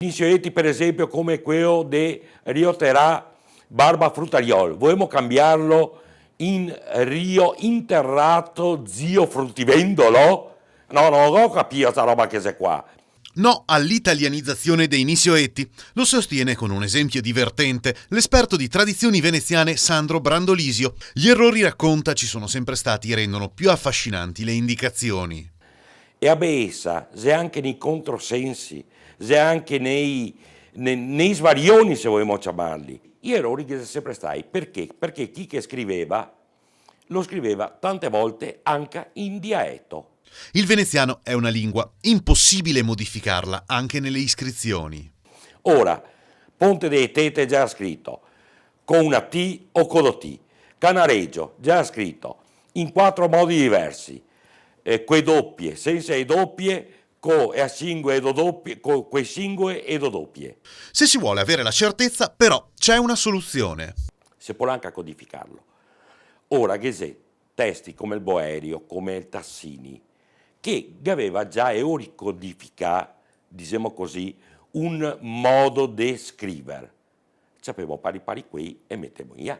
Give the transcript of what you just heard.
Insegnanti per esempio come quello di Rio Terà Barba Fruttariol, vogliamo cambiarlo in Rio Interrato Zio Fruttivendolo? No, non ho capito questa roba che c'è qua. No all'italianizzazione dei Nisioetti. Lo sostiene con un esempio divertente l'esperto di tradizioni veneziane Sandro Brandolisio. Gli errori, racconta, ci sono sempre stati e rendono più affascinanti le indicazioni. E a Bessa, c'è anche nei controsensi, c'è anche nei svarioni, se vogliamo chiamarli. Gli errori che sono sempre stati. Perché? Perché chi che scriveva, lo scriveva tante volte anche in dialetto. Il veneziano è una lingua, impossibile modificarla anche nelle iscrizioni. Ora, Ponte dei Tete è già scritto con una T o con la T. Canareggio, già scritto in 4 modi diversi. Quei doppie, senza le doppie, co e a singole e doppie, co quei singole e doppie. Se si vuole avere la certezza, però, c'è una soluzione. Si può anche codificarlo. Ora che c'è testi come il Boerio, come il Tassini, che aveva già codificato, diciamo così, un modo di scrivere. Sappiamo pari qui e mettiamo via.